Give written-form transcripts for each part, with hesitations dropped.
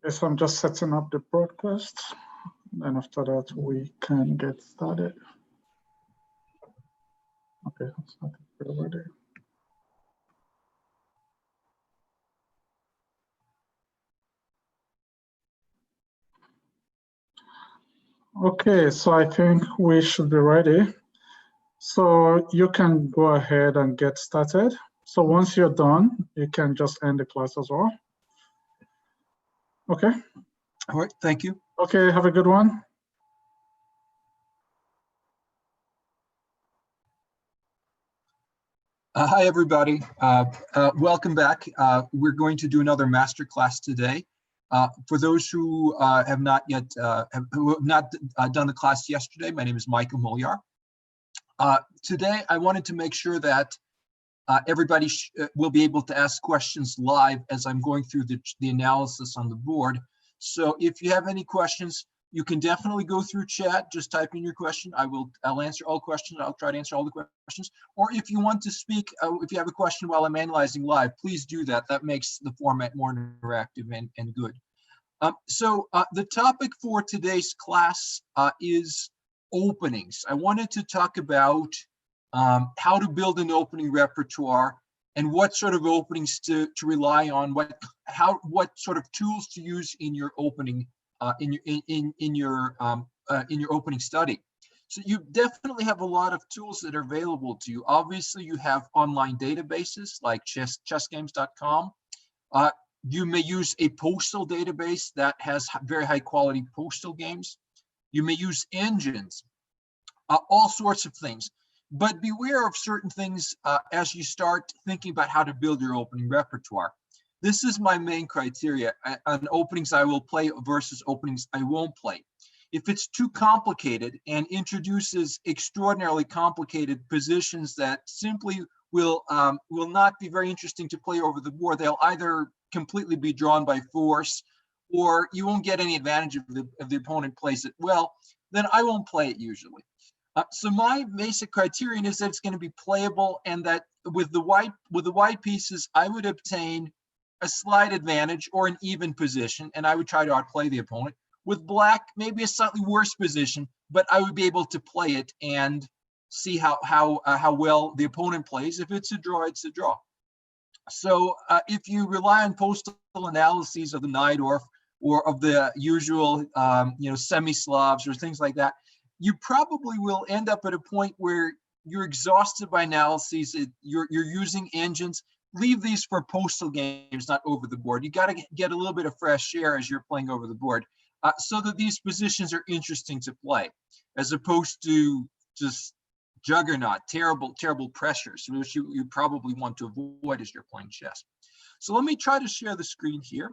Yes, I'm just setting up the broadcast, and after that we can get started. Okay, started already. Okay, so I think we should be ready. So you can go ahead and get started. So once you're done, you can just end the class as well. Okay. All right, thank you. Okay, have a good one. Hi, everybody. Welcome back. We're going to do another masterclass today. For those who have not yet done the class yesterday, my name is Michael Mulyar. Today, I wanted to make sure that everybody will be able to ask questions live as I'm going through the analysis on the board. So if you have any questions, you can definitely go through chat, just type in your question. I'll answer all questions. I'll try to answer all the questions. Or if you want to speak, if you have a question while I'm analyzing live, please do that. That makes the format more interactive and good. So the topic for today's class is openings. I wanted to talk about how to build an opening repertoire and what sort of openings to rely on, what sort of tools to use in your opening in your opening study. So you definitely have a lot of tools that are available to you. Obviously, you have online databases like chessgames.com. You may use a postal database that has very high quality postal games. You may use engines, all sorts of things. But beware of certain things as you start thinking about how to build your opening repertoire. This is my main criteria on openings I will play versus openings I won't play. If it's too complicated and introduces extraordinarily complicated positions that simply will not be very interesting to play over the board, they'll either completely be drawn by force or you won't get any advantage if the opponent plays it well, then I won't play it usually. So my basic criterion is that it's going to be playable, and that with the white pieces, I would obtain a slight advantage or an even position, and I would try to outplay the opponent. With black, maybe a slightly worse position, but I would be able to play it and see how well the opponent plays. If it's a draw, it's a draw. So if you rely on postal analyses of the Najdorf or of the usual semi-Slavs or things like that, you probably will end up at a point where you're exhausted by analyses. You're using engines. Leave these for postal games, not over the board. You got to get a little bit of fresh air as you're playing over the board, so that these positions are interesting to play, as opposed to just juggernaut, terrible pressures, which you probably want to avoid as you're playing chess. So let me try to share the screen here.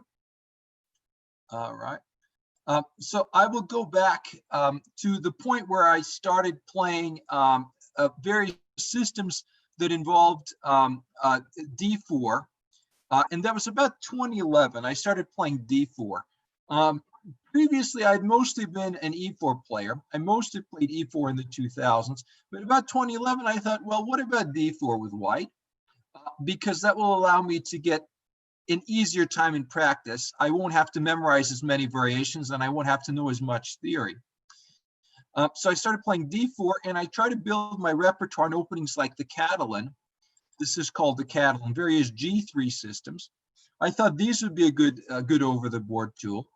All right. So I will go back to the point where I started playing various systems that involved D4, and that was about 2011. I started playing D4. Previously, I'd mostly been an E4 player. I mostly played E4 in the 2000s, but about 2011, I thought, well, what about D4 with white? Because that will allow me to get an easier time in practice. I won't have to memorize as many variations, and I won't have to know as much theory. So I started playing D4, and I try to build my repertoire on openings like the Catalan. This is called the Catalan, various G3 systems. I thought these would be a good over-the-board tool.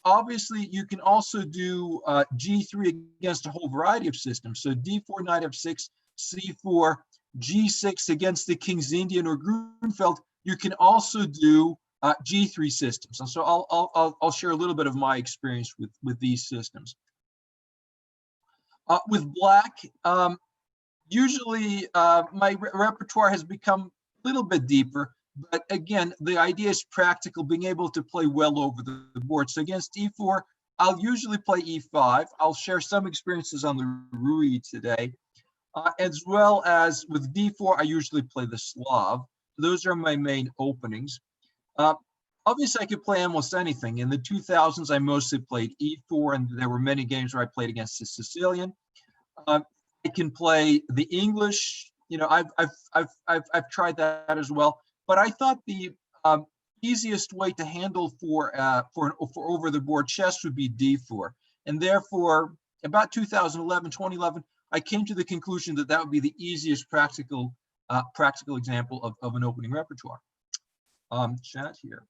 Obviously, you can also do G3 against a whole variety of systems. So D4, Knight F6, C4, G6 against the King's Indian or Grunfeld. You can also do G3 systems. And so I'll share a little bit of my experience with these systems. With black, usually my repertoire has become a little bit deeper. But again, the idea is practical, being able to play well over the board. So against E4, I'll usually play E5. I'll share some experiences on the Rui today. As well as with D4, I usually play the Slav. Those are my main openings. Obviously, I could play almost anything. In the 2000s, I mostly played E4, and there were many games where I played against the Sicilian. I can play the English. I've tried that as well. But I thought the easiest way to handle for over the board chess would be d4, and therefore about 2011, I came to the conclusion that that would be the easiest practical example of an opening repertoire. Chat here.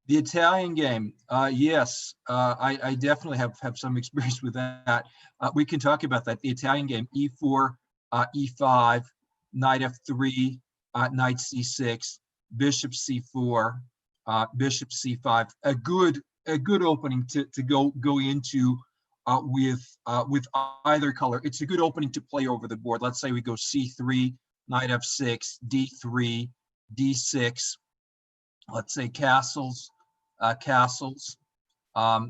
The Italian game, yes, I definitely have some experience with that. We can talk about that. The Italian game, e4, e5, knight f3, knight c6, bishop c4, bishop c5. A good opening to go into with either color. It's a good opening to play over the board. Let's say we go c3, knight f6, d3, d6. Let's say castles,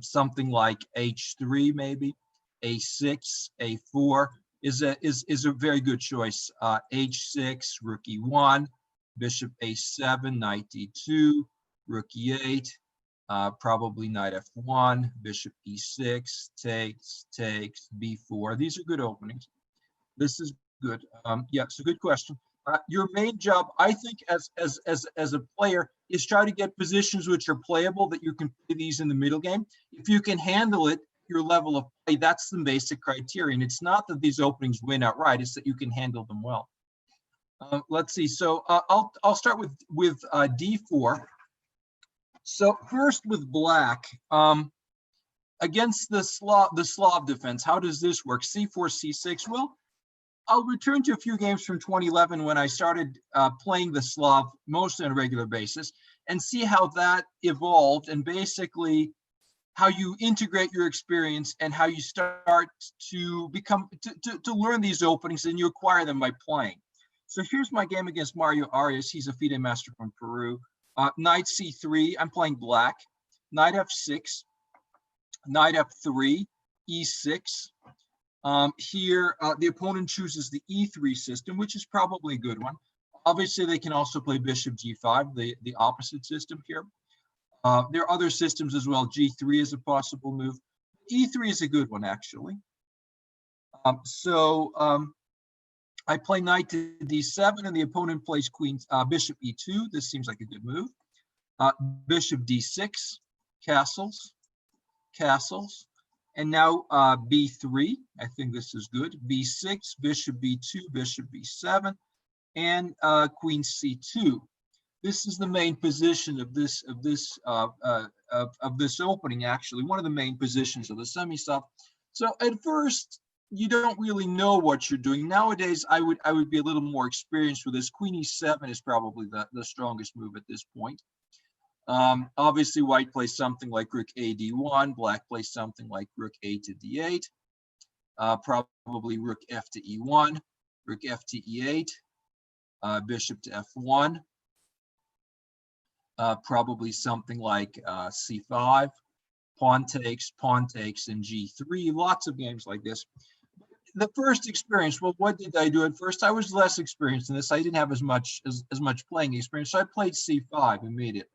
something like h3 maybe, a6, a4 is a very good choice. H6, rook e1, bishop a7, knight d2, rook e8, probably knight f1, bishop e6, takes, b4. These are good openings. This is good. Yeah, it's a good question. Your main job, I think, as a player, is try to get positions which are playable, that you can play these in the middle game. If you can handle it, your level of play, that's the basic criterion. It's not that these openings win outright; it's that you can handle them well. Let's see. So I'll start with d4. So first with black, against the Slav defense, how does this work? c4, c6. Well, I'll return to a few games from 2011 when I started playing the Slav mostly on a regular basis, and see how that evolved, and basically how you integrate your experience and how you start to become to learn these openings, and you acquire them by playing. So here's my game against Mario Arias. He's a FIDE master from Peru. Knight c3. I'm playing black. Knight f6. Knight f3. e6. Here, the opponent chooses the e3 system, which is probably a good one. Obviously, they can also play bishop g5, the opposite system here. There are other systems as well. g3 is a possible move. e3 is a good one, actually. I play knight to d7, and the opponent plays bishop e2. This seems like a good move. Bishop d6, castles. And now b3, I think this is good. b6, bishop b2, bishop b7, and queen c2. This is the main position of this opening. Actually, one of the main positions of the semi-sov. So at first, you don't really know what you're doing. Nowadays, I would be a little more experienced with this. Queen e7 is probably the strongest move at this point. Obviously, white plays something like rook a d1, black plays something like rook a to d8, probably rook f to e1, rook f to e8, bishop to f1, probably something like c5, pawn takes, and g3, lots of games like this. The first experience, well, what did I do at first? I was less experienced in this. I didn't have as much playing experience, so I played c5 immediately.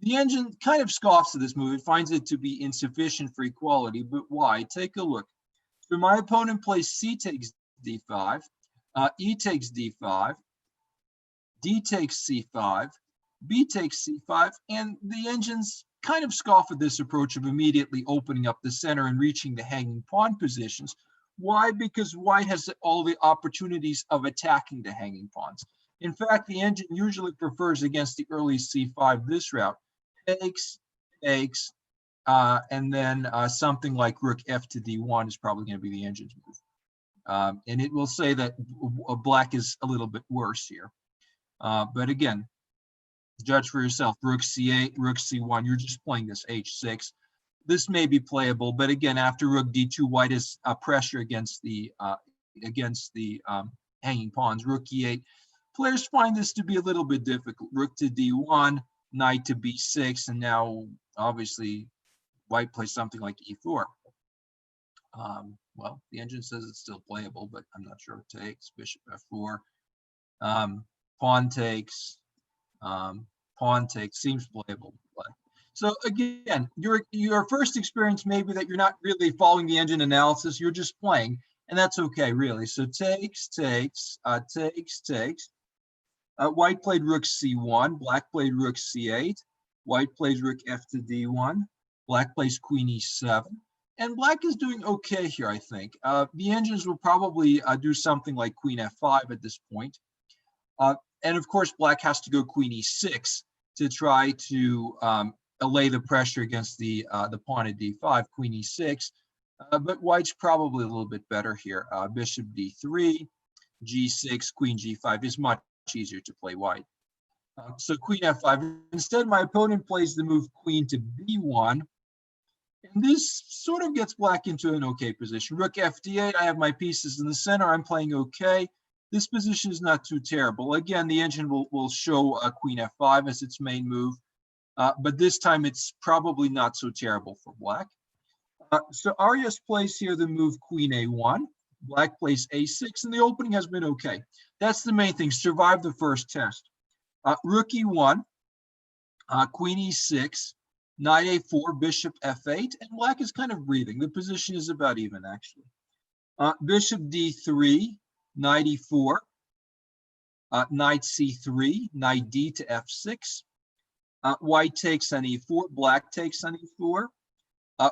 The engine kind of scoffs at this move. It finds it to be insufficient for equality, but why? Take a look. So my opponent plays c takes d5, e takes d5, d takes c5, b takes c5, and the engines kind of scoff at this approach of immediately opening up the center and reaching the hanging pawn positions. Why? Because white has all the opportunities of attacking the hanging pawns. In fact, the engine usually prefers against the early c5 this route. Takes, and then something like rook f to d1 is probably going to be the engine's move. And it will say that black is a little bit worse here. But again, judge for yourself. Rook c8, rook c1, you're just playing this h6. This may be playable, but again, after rook d2, white has pressure against the hanging pawns. Rook e8. Players find this to be a little bit difficult. Rook to d1, knight to b6, and now obviously white plays something like e4. Well, the engine says it's still playable, but I'm not sure it takes. Bishop f4, pawn takes, pawn takes seems playable. So again, your first experience may be that you're not really following the engine analysis, you're just playing, and that's okay, really. So takes, takes. White played rook c1, black played rook c8, white plays rook f to d1, black plays queen e7, and black is doing okay here, I think. The engines will probably do something like queen f5 at this point. And of course, black has to go queen e6 to try to allay the pressure against the pawn at d5, queen e6. But white's probably a little bit better here. Bishop d3, g6, queen g5 is much easier to play white. So queen f5. Instead, my opponent plays the move queen to b1. And this sort of gets black into an okay position. Rook f d8, I have my pieces in the center. I'm playing okay. This position is not too terrible. Again, the engine will show queen f5 as its main move. But this time it's probably not so terrible for black. So Arias plays here the move queen a1. Black plays a6, and the opening has been okay. That's the main thing, survive the first test. Rook e1, queen e6, knight a4, bishop f8, and black is kind of breathing. The position is about even, actually. Bishop d3, knight e4, knight c3, knight d to f6. White takes on e4, black takes on e4.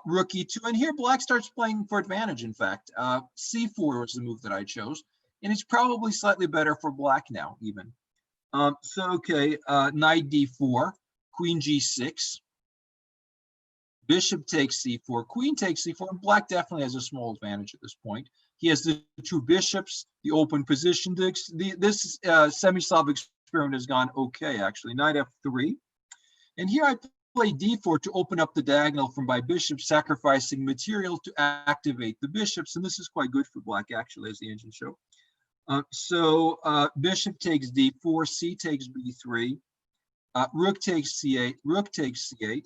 Rook e2, and here black starts playing for advantage, in fact. c4 was the move that I chose, and it's probably slightly better for black now, even. Okay, knight d4, queen g6, bishop takes c4, queen takes c4, and black definitely has a small advantage at this point. He has the two bishops, the open position. This semi-Slav experiment has gone okay, actually. Knight f3, and here I play d4 to open up the diagonal from my bishop, sacrificing material to activate the bishops, and this is quite good for black, actually, as the engine show. Bishop takes d4, c takes b3, rook takes c8, rook takes c8,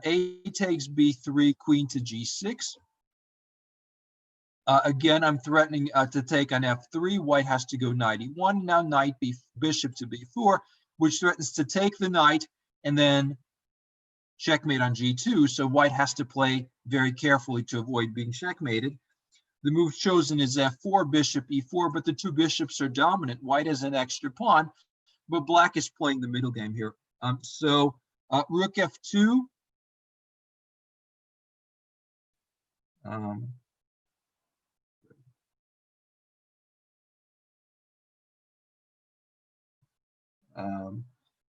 a takes b3, queen to g6. Again, I'm threatening to take on f3. White has to go knight e1. Now knight bishop to b4, which threatens to take the knight and then checkmate on g2. So white has to play very carefully to avoid being checkmated. The move chosen is f4, bishop e4, but the two bishops are dominant. White has an extra pawn, but black is playing the middle game here. Rook f2.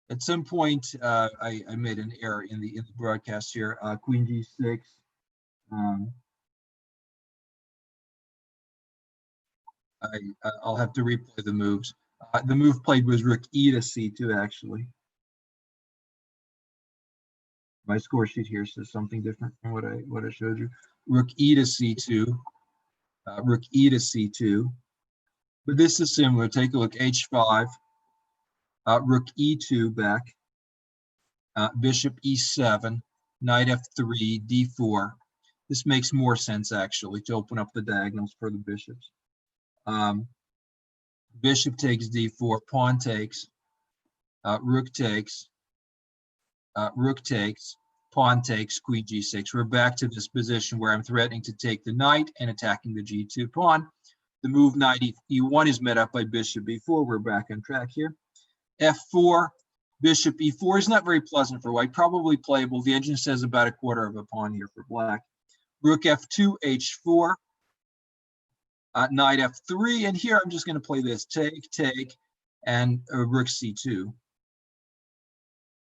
At some point, I made an error in the broadcast here. Queen g6. I'll have to replay the moves. The move played was rook e to c2, actually. My score sheet here says something different from what I showed you. Rook e to c2, rook e to c2. But this is similar. Take a look. h5, rook e2 back, bishop e7, knight f3, d4. This makes more sense, actually, to open up the diagonals for the bishops. Bishop takes d4, pawn takes, rook takes, pawn takes, queen g6. We're back to this position where I'm threatening to take the knight and attacking the g2 pawn. The move knight e1 is met up by bishop e4. We're back on track here. f4, bishop e4 is not very pleasant for white, probably playable. The engine says about a quarter of a pawn here for black. Rook f2, h4, knight f3, and here I'm just going to play this take, and rook c2.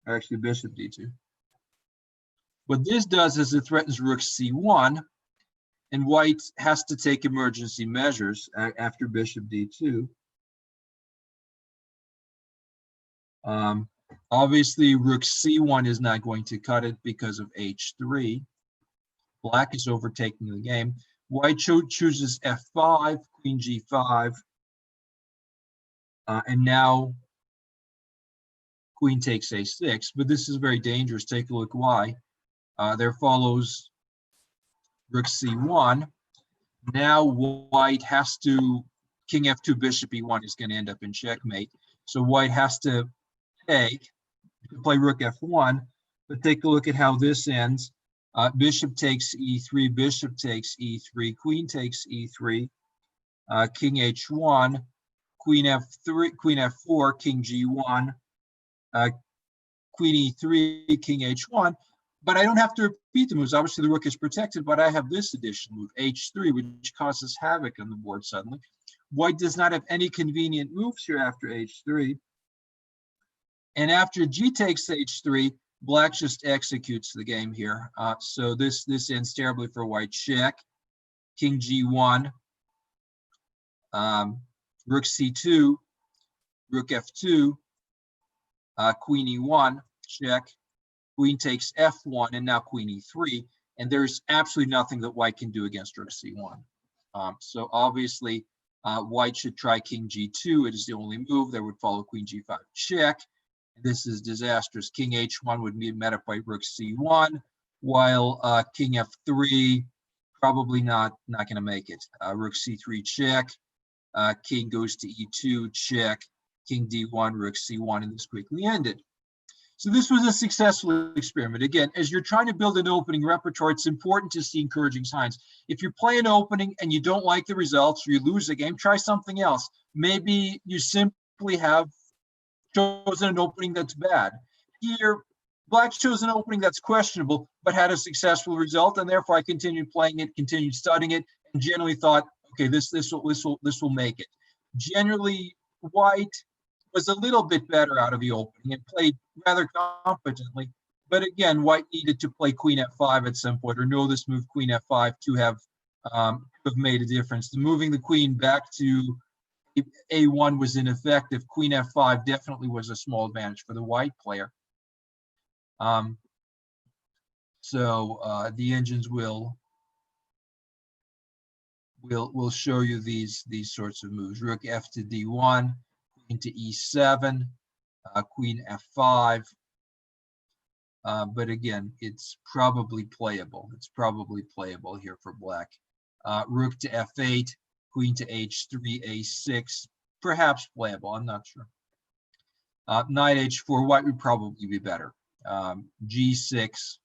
Or actually bishop d2. What this does is it threatens rook c1, and white has to take emergency measures after bishop d2. Obviously, rook c1 is not going to cut it because of h3. Black is overtaking the game. White chooses f5, queen g5, and now queen takes a6. But this is very dangerous. Take a look why. There follows rook c1. Now white has to, king f2, bishop e1 is going to end up in checkmate. So white has to take, to play rook f1, but take a look at how this ends. Bishop takes e3, bishop takes e3, queen takes e3, king h1, queen f3, queen f4, king g1, queen e3, king h1. But I don't have to repeat the moves. Obviously, the rook is protected, but I have this additional move, h3, which causes havoc on the board suddenly. White does not have any convenient moves here after h3. And after g takes h3, black just executes the game here. So this ends terribly for white. Check, king g1, rook c2, rook f2, queen e1, check, queen takes f1, and now queen e3. And there's absolutely nothing that white can do against rook c1. So obviously, white should try king g2. It is the only move. That would follow queen g5, check. This is disastrous. King h1 would be met up by rook c1, while king f3 probably not going to make it. Rook c3 check. King goes to e2 check. King d1, rook c1, and this quickly ended. So this was a successful experiment. Again, as you're trying to build an opening repertoire, it's important to see encouraging signs. If you play an opening and you don't like the results or you lose the game, try something else. Maybe you simply have chosen an opening that's bad. Here, black chose an opening that's questionable, but had a successful result, and therefore I continued playing it, continued studying it, and generally thought, okay, this will make it. Generally, white was a little bit better out of the opening and played rather competently, but again, white needed to play queen f5 at some point, or know this move queen f5 to have made a difference. The moving the queen back to a1 was ineffective. Queen f5 definitely was a small advantage for the white player. So the engines will show you these sorts of moves. Rook f to d1, queen to e7, queen f5. But again, it's probably playable. It's probably playable here for black. Rook to f8, queen to h3, a6, perhaps playable, I'm not sure. Knight h4, white would probably be better. G6,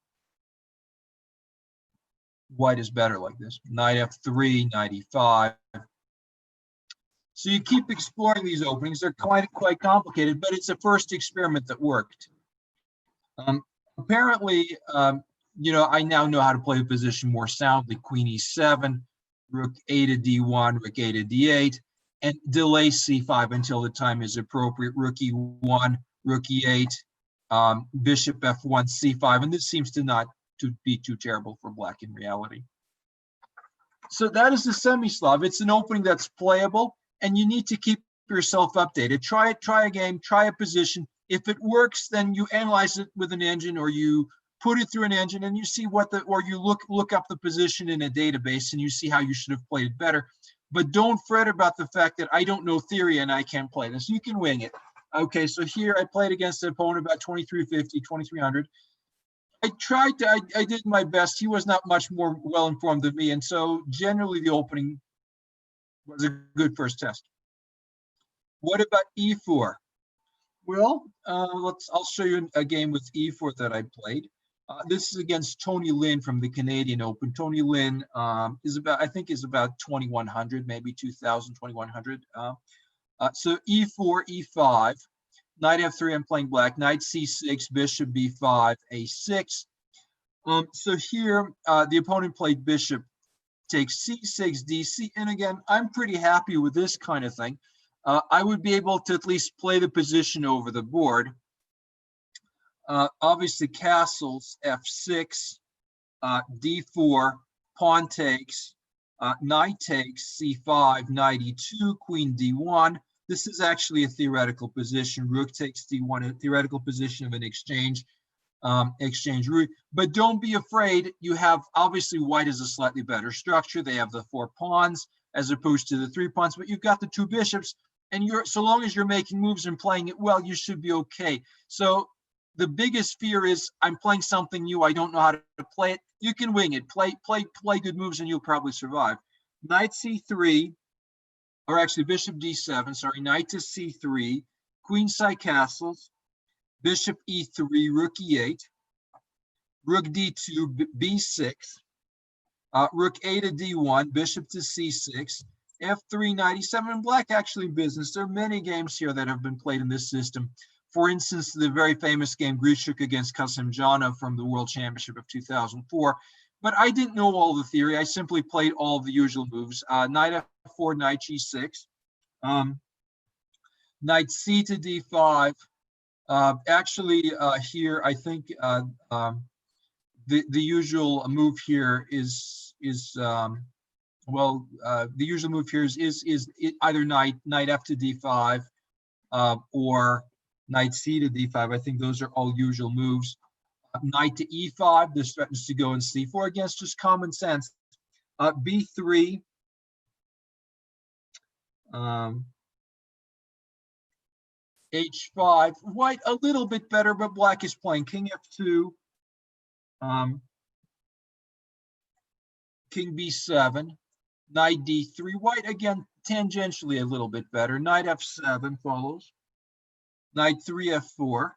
white is better like this. Knight f3, knight e5. So you keep exploring these openings. They're quite complicated, but it's a first experiment that worked. Apparently, I now know how to play the position more soundly. Queen e7, rook a to d1, rook a to d8, and delay c5 until the time is appropriate. Rook e1, rook e8, bishop f1, c5, and this seems to not to be too terrible for black in reality. So that is the semi-Slav. It's an opening that's playable, and you need to keep yourself updated. Try it, try a game, try a position. If it works, then you analyze it with an engine, or you put it through an engine and you see or you look up the position in a database and you see how you should have played it better. But don't fret about the fact that I don't know theory and I can't play this. You can wing it. Okay, so here I played against an opponent about 2350, 2300. I did my best. He was not much more well-informed than me. And so generally the opening was a good first test. What about e4? Well, I'll show you a game with e4 that I played. This is against Tony Lin from the Canadian Open. Tony Lin is about 2100, maybe 2000, 2100. So e4, e5, knight f3, I'm playing black, knight c6, bishop b5, a6. So here, the opponent played bishop takes c6, dc, and again, I'm pretty happy with this kind of thing. I would be able to at least play the position over the board. Obviously, castles, f6, d4, pawn takes, knight takes, c5, knight e2, queen d1. This is actually a theoretical position. Rook takes d1, a theoretical position of an exchange route. But don't be afraid. You have, obviously, white has a slightly better structure. They have the 4 pawns as opposed to the 3 pawns, but you've got the 2 bishops. And so long as you're making moves and playing it well, you should be okay. So the biggest fear is I'm playing something new. I don't know how to play it. You can wing it. Play good moves, and you'll probably survive. Knight c3, or actually bishop d7. Sorry, knight to c3, queenside castles, bishop e3, rook e8, rook d2, b6, rook a to d1, bishop to c6, f3, knight e7, and black actually in business. There are many games here that have been played in this system. For instance, the very famous game Grishuk against Kasimdzhanov from the World Championship of 2004. But I didn't know all the theory. I simply played all of the usual moves. Knight f4, knight g6, knight c to d5. Actually, here I think the usual move here is the usual move here is either knight f to d5 or knight c to d5. I think those are all usual moves. Knight to e5. This threatens to go in c4 against just common sense. b3. h5. White a little bit better, but black is playing king f2. King b7. Knight d3. White again tangentially a little bit better. Knight f7 follows. Knight 3 f4.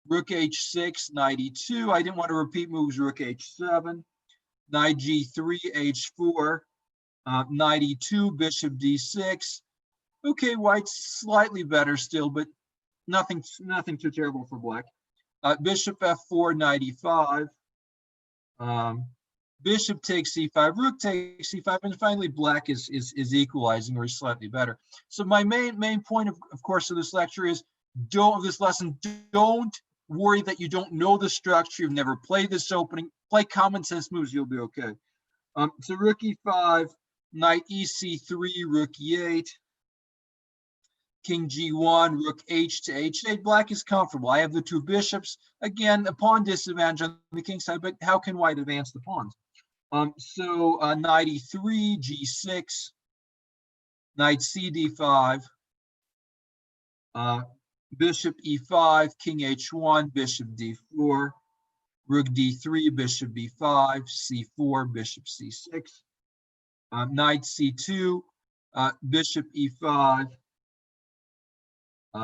Rook h6, knight e2. I didn't want to repeat moves. Rook h7. Knight g3, h4. Knight e2, bishop d6. Okay, white's slightly better still, but nothing too terrible for black. Bishop f4, knight e5. Bishop takes c5, rook takes c5, and finally black is equalizing or is slightly better. So my main point of course of this lecture is don't worry that you don't know the structure, you've never played this opening. Play common sense moves, you'll be okay. So rook e5, knight ec3, rook e8, king g1, rook h to h8. Black is comfortable. I have the two bishops. Again, a pawn disadvantage on the king side, but how can white advance the pawns? So knight e3, g6, knight c d5, bishop e5, king h1, bishop d4, rook d3, bishop b5, c4, bishop c6, knight c2, bishop e5,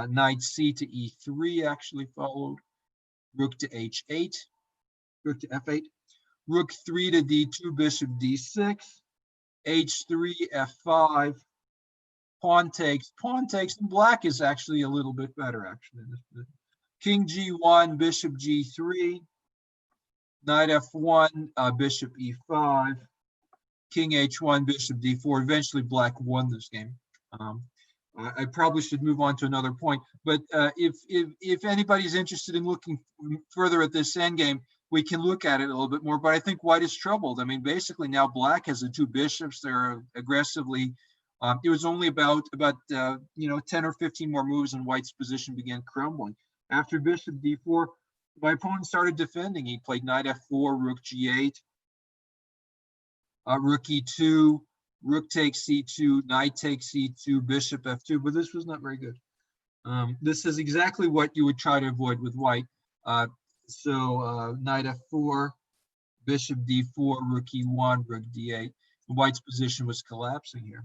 knight c to e3 actually followed, rook to h8, rook to f8, rook 3 to d2, bishop d6, h3, f5, pawn takes, and black is actually a little bit better actually. King g1, bishop g3, knight f1, bishop e5, king h1, bishop d4. Eventually black won this game. I probably should move on to another point, but if anybody's interested in looking further at this endgame, we can look at it a little bit more, but I think white is troubled. I mean, basically now black has the two bishops. They're aggressively, it was only about 10 or 15 more moves and white's position began crumbling. After bishop d4, my opponent started defending. He played knight f4, rook g8, rook e2, rook takes c2, knight takes c2, bishop f2, but this was not very good. This is exactly what you would try to avoid with white. So knight f4, bishop d4, rook e1, rook d8. White's position was collapsing here.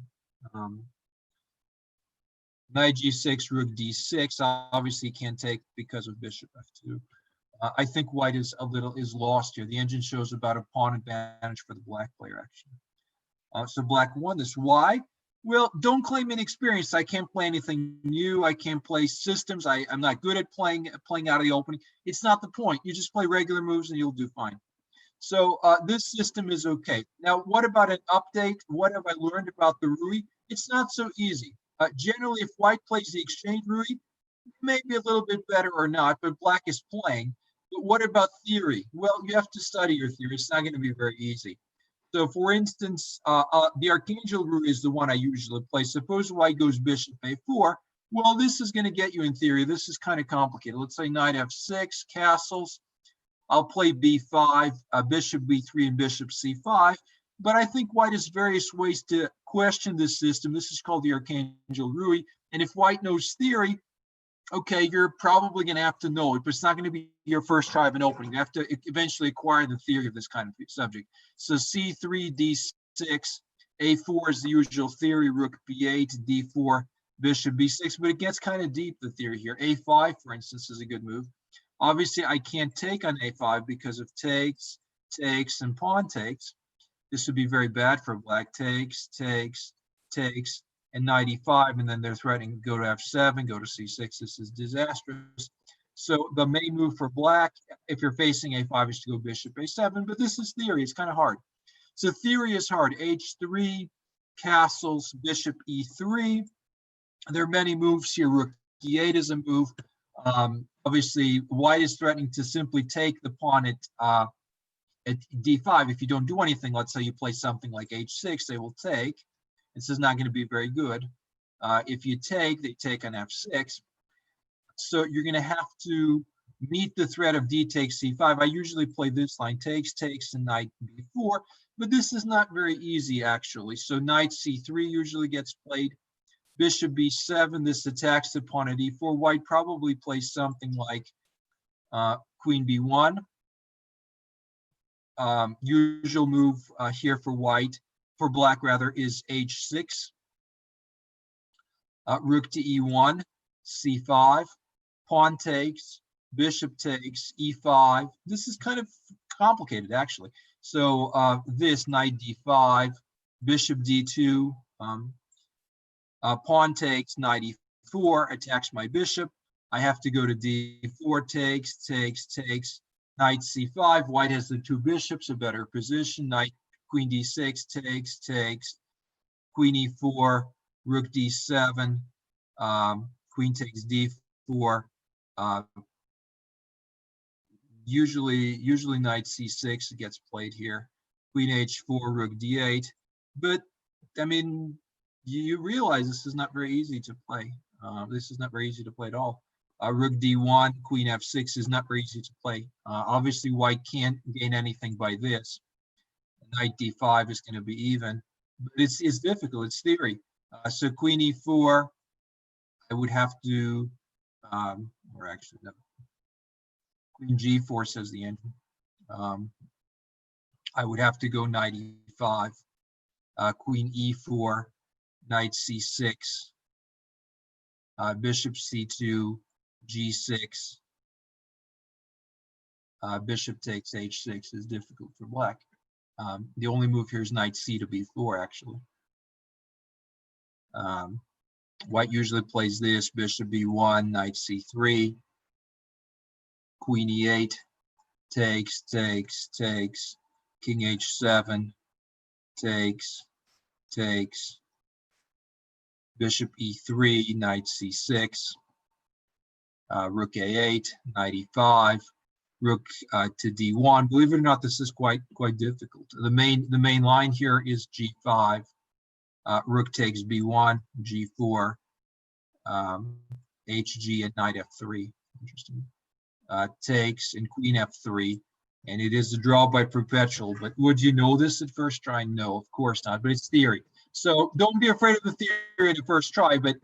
Knight g6, rook d6. Obviously can't take because of bishop f2. I think white is lost here. The engine shows about a pawn advantage for the black player actually. So black won this. Why? Well, don't claim inexperience. I can't play anything new. I can't play systems. I'm not good at playing out of the opening. It's not the point. You just play regular moves and you'll do fine. So this system is okay. Now, what about an update? What have I learned about the Rui? It's not so easy. Generally, if white plays the exchange Rui, maybe a little bit better or not, but black is playing. But what about theory? Well, you have to study your theory. It's not going to be very easy. So for instance, the Archangel Rui is the one I usually play. Suppose white goes bishop a4. Well, this is going to get you in theory. This is kind of complicated. Let's say knight f6, castles. I'll play b5, bishop b3, and bishop c5. But I think white has various ways to question this system. This is called the Archangel Rui. And if white knows theory, okay, you're probably going to have to know it, but it's not going to be your first try of an opening. You have to eventually acquire the theory of this kind of subject. So c3, d6, a4 is the usual theory, rook b8, d4, bishop b6, but it gets kind of deep, the theory here. a5, for instance, is a good move. Obviously, I can't take on a5 because of takes, takes, and pawn takes. This would be very bad for black. Takes, takes, takes, and knight e5, and then they're threatening to go to f7, go to c6. This is disastrous. So the main move for black, if you're facing a5, is to go bishop a7, but this is theory. It's kind of hard. So theory is hard. h3, castles, bishop e3. There are many moves here. Rook e8 is a move. Obviously, white is threatening to simply take the pawn at d5. If you don't do anything, let's say you play something like h6, they will take. This is not going to be very good. If you take, they take on f6. So you're going to have to meet the threat of d takes c5. I usually play this line, takes, takes, and knight b4, but this is not very easy, actually. So knight c3 usually gets played. Bishop b7, this attacks the pawn at e4. White probably plays something like queen b1. Usual move here for white, for black rather, is h6. Rook to e1, c5, pawn takes, bishop takes, e5. This is kind of complicated, actually. So this, knight d5, bishop d2, pawn takes, knight e4, attacks my bishop. I have to go to d4, takes, takes, takes, knight c5. White has the two bishops, a better position. Knight, queen d6, takes, takes, queen e4, rook d7, queen takes d4. Usually knight c6 gets played here. Queen h4, rook d8. But I mean, you realize this is not very easy to play. This is not very easy to play at all. Rook d1, queen f6 is not very easy to play. Obviously, white can't gain anything by this. Knight d5 is going to be even, but it's difficult. It's theory. So queen e4, I would have to, or actually no. Queen g4 says the engine. I would have to go knight e5, queen e4, knight c6, bishop c2, g6, bishop takes h6 is difficult for black. The only move here is knight c to b4, actually. White usually plays this, bishop b1, knight c3, queen e8, takes, takes, takes, king h7, takes, takes, bishop e3, knight c6, rook a8, knight e5, rook to d1. Believe it or not, this is quite difficult. The main line here is g5, rook takes b1, g4, hg at knight f3. Interesting. Takes and queen f3, and it is a draw by perpetual. But would you know this at first try? No, of course not, but it's theory. So don't be afraid of the theory at the first try, but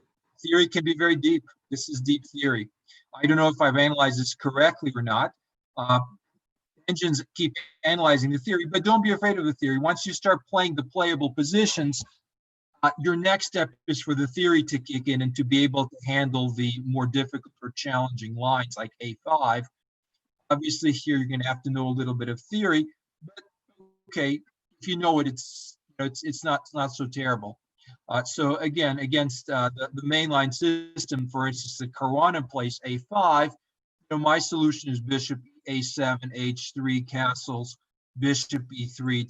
theory can be very deep. This is deep theory. I don't know if I've analyzed this correctly or not. Engines keep analyzing the theory, but don't be afraid of the theory. Once you start playing the playable positions, your next step is for the theory to kick in and to be able to handle the more difficult or challenging lines like a5. Obviously, here you're going to have to know a little bit of theory, but okay, if you know it, it's not so terrible. So again, against the mainline system, for instance, the Caruana plays a5. My solution is bishop a7, h3, castles, bishop e3,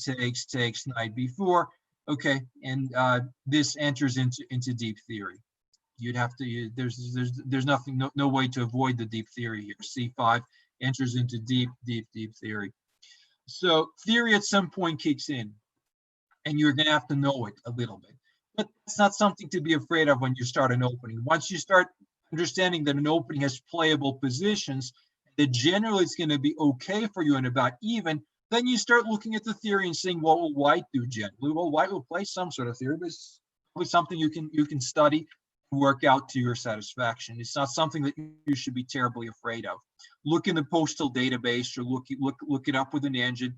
takes, knight b4. Okay, and this enters into deep theory. You'd have to, there's nothing, no way to avoid the deep theory here. C5 enters into deep theory. So theory at some point kicks in, and you're going to have to know it a little bit. But it's not something to be afraid of when you start an opening. Once you start understanding that an opening has playable positions, that generally it's going to be okay for you and about even, then you start looking at the theory and saying, what will white do generally? Well, white will play some sort of theory, but it's probably something you can study and work out to your satisfaction. It's not something that you should be terribly afraid of. Look in the postal database or look it up with an engine.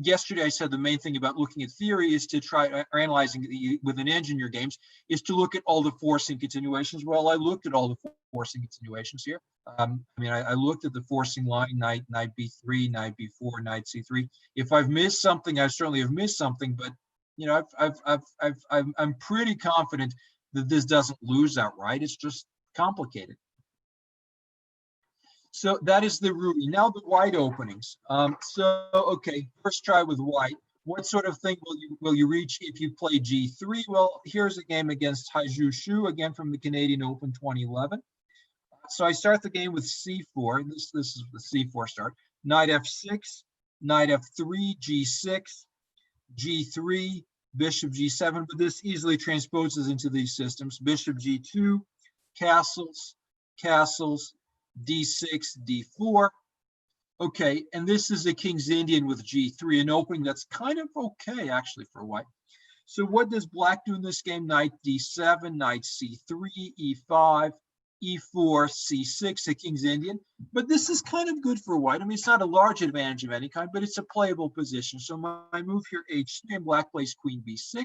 yesterday I said the main thing about looking at theory is to try or analyzing with an engine your games is to look at all the forcing continuations. Well, I looked at all the forcing continuations here. I looked at the forcing line, knight b3, knight b4, knight c3. If I've missed something, I certainly have missed something, but I'm pretty confident that this doesn't lose outright. It's just complicated. So that is the Ruby. Now the white openings. Okay, first try with white. What sort of thing will you reach if you play G3? Well, here's a game against Haiju Shu, again from the Canadian Open 2011. So I start the game with C4. This is the C4 start. Knight F6, Knight F3, G6, G3, Bishop G7. But this easily transposes into these systems. Bishop G2, castles, castles, D6, D4. Okay, and this is a King's Indian with G3, an opening that's kind of okay, actually, for white. So what does black do in this game? Knight D7, Knight C3, E5, E4, C6, a King's Indian. But this is kind of good for white. I mean, it's not a large advantage of any kind, but it's a playable position. So my move here, H3, and black plays Queen B6.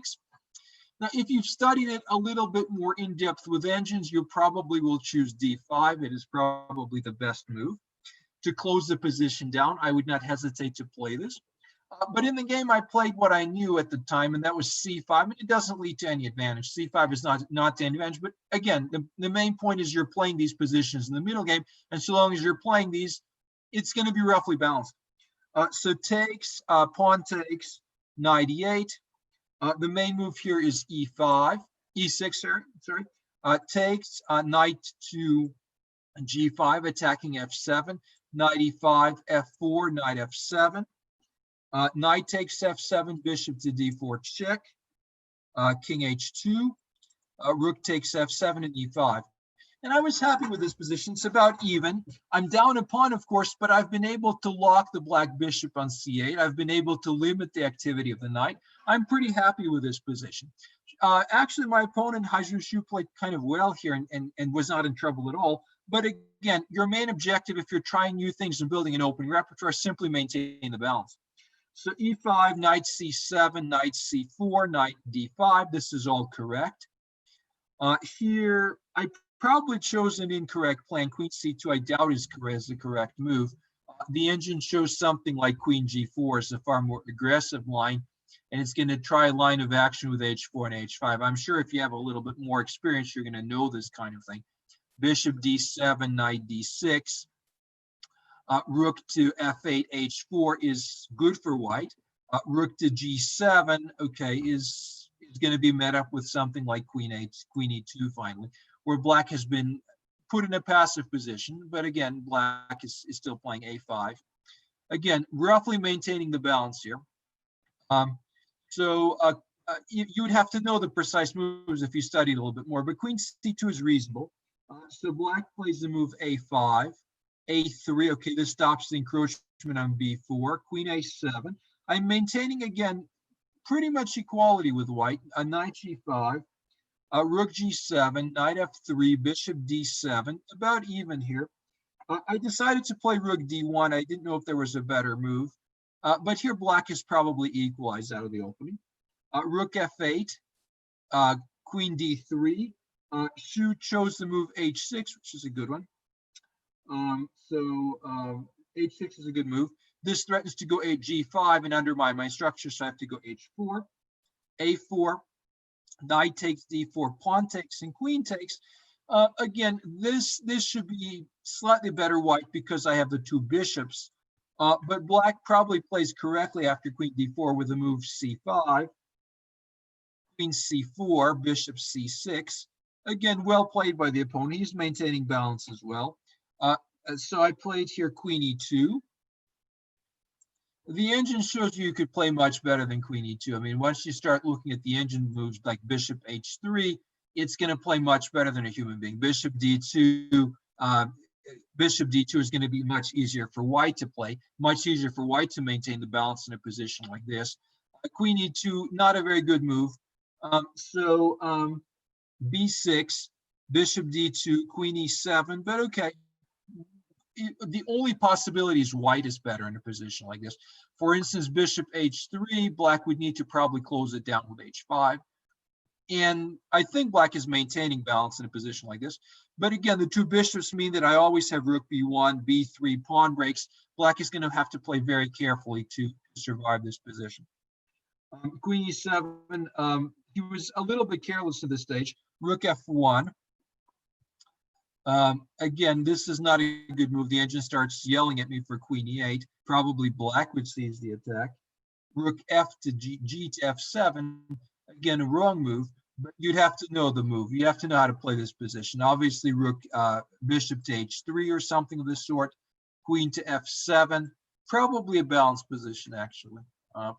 Now, if you've studied it a little bit more in depth with engines, you probably will choose D5. It is probably the best move to close the position down. I would not hesitate to play this. But in the game, I played what I knew at the time, and that was C5. I mean, it doesn't lead to any advantage. C5 is not to any advantage. But again, the main point is you're playing these positions in the middle game, and so long as you're playing these, it's going to be roughly balanced. So takes, pawn takes, knight E8. The main move here is E5, E6, sorry. Takes, knight to G5, attacking F7, knight E5, F4, knight F7. Knight takes F7, bishop to D4 check, king H2, rook takes F7 and E5. And I was happy with this position. It's about even. I'm down a pawn, of course, but I've been able to lock the black bishop on C8. I've been able to limit the activity of the knight. I'm pretty happy with this position. Actually, my opponent, Haiju Shu, played kind of well here and was not in trouble at all. But again, your main objective, if you're trying new things and building an open repertoire, is simply maintain the balance. So E5, knight C7, knight C4, knight D5. This is all correct. Here, I probably chose an incorrect plan. Queen C2, I doubt is the correct move. The engine shows something like Queen G4 is a far more aggressive line, and it's going to try a line of action with H4 and H5. I'm sure if you have a little bit more experience, you're going to know this kind of thing. Bishop D7, knight D6. Rook to F8, H4 is good for white. Rook to G7, okay, is going to be met up with something like Queen E2 finally, where black has been put in a passive position, but again, black is still playing A5. Again, roughly maintaining the balance here. You would have to know the precise moves if you studied a little bit more, but Queen C2 is reasonable. So black plays the move A5. A3, okay, this stops the encroachment on B4. Queen A7. I'm maintaining, again, pretty much equality with white. Knight G5, Rook G7, Knight F3, Bishop D7, about even here. I decided to play Rook D1. I didn't know if there was a better move. But here black is probably equalized out of the opening. Rook F8, Queen D3. Shu chose the move H6, which is a good one. H6 is a good move. This threatens to go G5 and undermine my structure, so I have to go H4. A4, knight takes D4, pawn takes, and queen takes. Again, this should be slightly better white because I have the two bishops. But black probably plays correctly after queen D4 with the move C5. Queen C4, bishop C6. Again, well played by the opponent. He's maintaining balance as well. So I played here Queen E2. The engine shows you could play much better than Queen E2. I mean, once you start looking at the engine moves like Bishop H3, it's going to play much better than a human being. Bishop D2 is going to be much easier for white to play, much easier for white to maintain the balance in a position like this. Queen E2, not a very good move. B6, Bishop D2, Queen E7, but okay. the only possibility is white is better in a position like this. For instance, bishop h3, black would need to probably close it down with h5. And I think black is maintaining balance in a position like this. But again, the two bishops mean that I always have rook b1, b3, pawn breaks. Black is going to have to play very carefully to survive this position. Queen e7, he was a little bit careless at this stage. Rook f1. Again, this is not a good move. The engine starts yelling at me for queen e8. Probably black would seize the attack. Rook f to g to f7. Again, a wrong move, but you'd have to know the move. You have to know how to play this position. Obviously, rook, bishop to h3 or something of this sort. Queen to f7. Probably a balanced position, actually.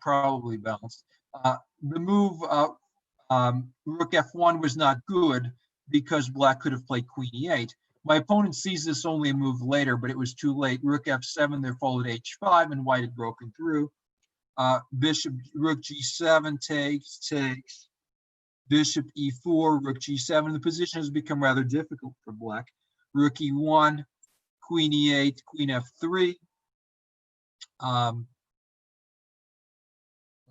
Probably balanced. The move rook f1 was not good because black could have played queen e8. My opponent sees this only a move later, but it was too late. Rook f7, there followed h5, and white had broken through. Bishop, rook g7 takes. Bishop e4, rook g7. The position has become rather difficult for black. Rook e1, queen e8, queen f3.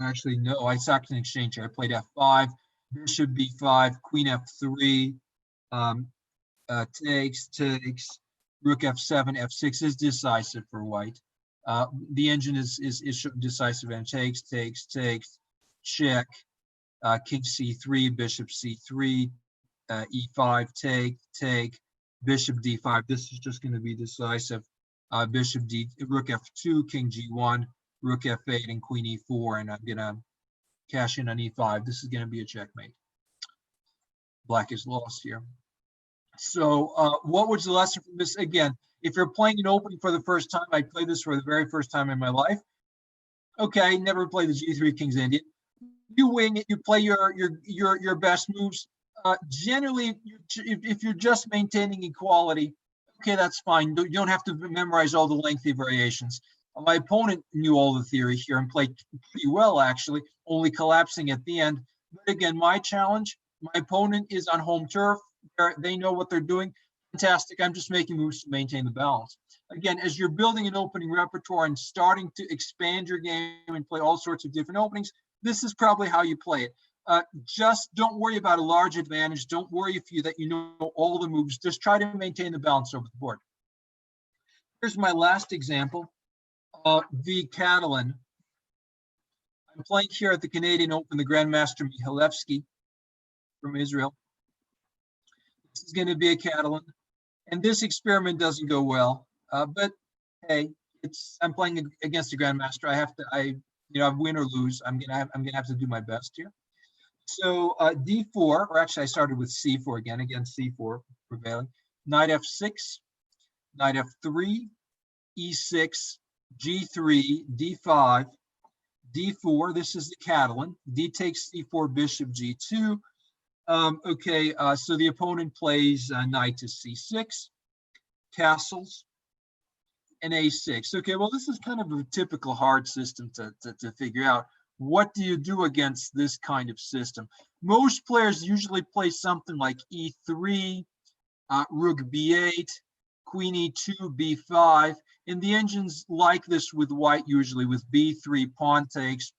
Actually, no, I sacked an exchange here. I played f5, bishop b5, queen f3, takes, rook f7, f6 is decisive for white. The engine is decisive and takes, check, king c3, bishop c3, e5, take, bishop d5. This is just going to be decisive. Bishop d, rook f2, king g1, rook f8, and queen e4, and I'm going to cash in on e5. This is going to be a checkmate. Black is lost here. So what was the lesson from this? Again, if you're playing an opening for the first time, I played this for the very first time in my life. Okay, never played the G3 King's Indian. You wing it, you play your best moves. Generally, if you're just maintaining equality, okay, that's fine. You don't have to memorize all the lengthy variations. My opponent knew all the theory here and played pretty well, actually, only collapsing at the end. But again, my challenge, my opponent is on home turf. They know what they're doing. Fantastic. I'm just making moves to maintain the balance. Again, as you're building an opening repertoire and starting to expand your game and play all sorts of different openings, this is probably how you play it. Just don't worry about a large advantage. Don't worry that you know all the moves. Just try to maintain the balance over the board. Here's my last example. The Catalan. I'm playing here at the Canadian Open, the Grandmaster Mihalevsky from Israel. This is going to be a Catalan, and this experiment doesn't go well. But hey, I'm playing against a Grandmaster. I win or lose. I'm gonna have to do my best here. So d4, or actually I started with c4 again c4 prevailing. Knight f6, knight f3, e6, g3, d5, d4. This is the Catalan. D takes c4, bishop g2. So the opponent plays knight to c6, castles, and a6. Okay, well, this is kind of a typical hard system to figure out. What do you do against this kind of system? Most players usually play something like e3, rook b8, queen e2, b5, and the engine's like this with white usually with b3, pawn takes,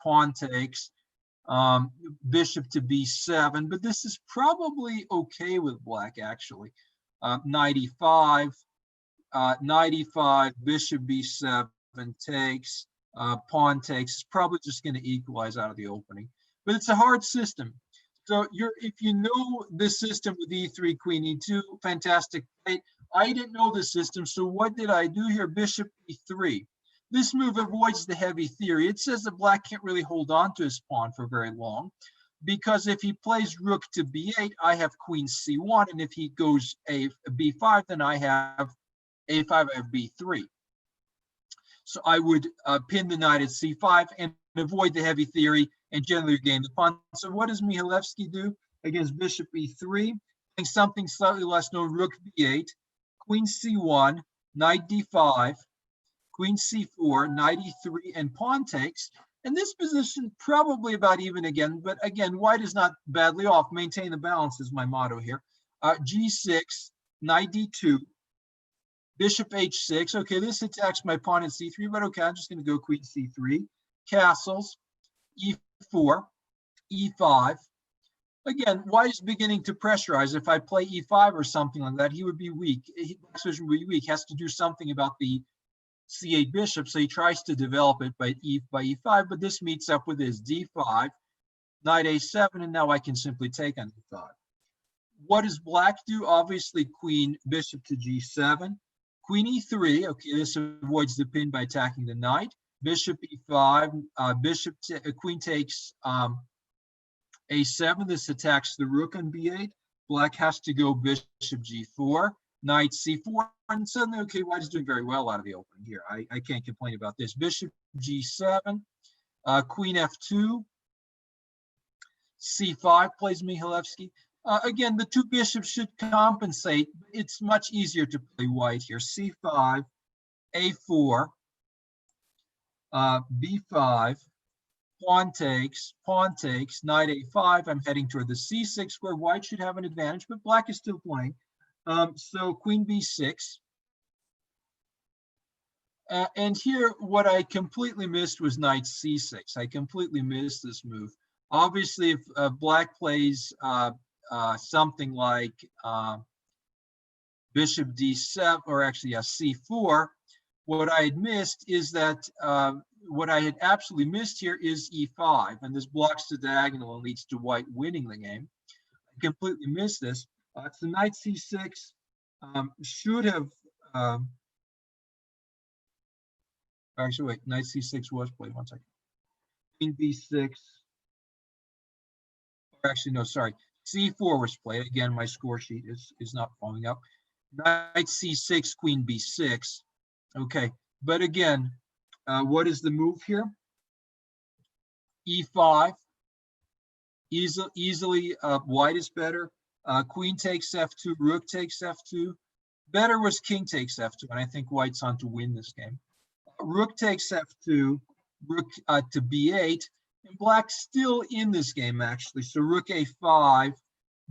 bishop to b7, but this is probably okay with black actually. Knight e5, bishop b7 takes, pawn takes. It's probably just going to equalize out of the opening, but it's a hard system. So if you know this system with e3, queen e2, fantastic. I didn't know this system, so what did I do here? Bishop e3. This move avoids the heavy theory. It says that black can't really hold on to his pawn for very long, because if he plays rook to b8, I have queen c1, and if he goes b5, then I have a5, I have b3. So I would pin the knight at c5 and avoid the heavy theory and generally gain the pawn. So what does Mihalevsky do against bishop e3? Playing something slightly less known, rook b8, queen c1, knight d5, queen c4, knight e3, and pawn takes. And this position probably about even again, but again, white is not badly off. Maintain the balance is my motto here. G6, knight d2, Bishop h6. Okay, this attacks my pawn at c3, but okay, I'm just going to go queen c3. Castles, e4, e5. Again, white is beginning to pressurize. If I play e5 or something like that, he would be weak. Black's position would be weak. He has to do something about the c8 bishop, so he tries to develop it by e5, but this meets up with his d5, knight a7, and now I can simply take on e5. What does black do? Obviously, queen, bishop to g7. Queen e3, okay, this avoids the pin by attacking the knight. Bishop e5, queen takes a7, this attacks the rook on b8. Black has to go bishop g4, knight c4, and suddenly, okay, white is doing very well out of the opening here. I can't complain about this. Bishop g7, queen f2, c5 plays Michalewski. Again, the two bishops should compensate. It's much easier to play white here. c5, a4, b5, pawn takes, knight a5. I'm heading toward the c6 square. White should have an advantage, but black is still playing. So queen b6. And here, what I completely missed was knight c6. I completely missed this move. Obviously, if black plays something like bishop d7, or actually c4, what I had missed is that what I had absolutely missed here is e5, and this blocks the diagonal and leads to white winning the game. I completely missed this. So knight c6 should have, actually wait, knight c6 was played, one second. Queen b6, or actually no, sorry, c4 was played. Again, my score sheet is not following up. Knight c6, queen b6. Okay, but again, what is the move here? e5, easily white is better. Queen takes f2, rook takes f2. Better was king takes f2, and I think white's on to win this game. Rook takes f2, rook to b8, and black's still in this game actually. So rook a5,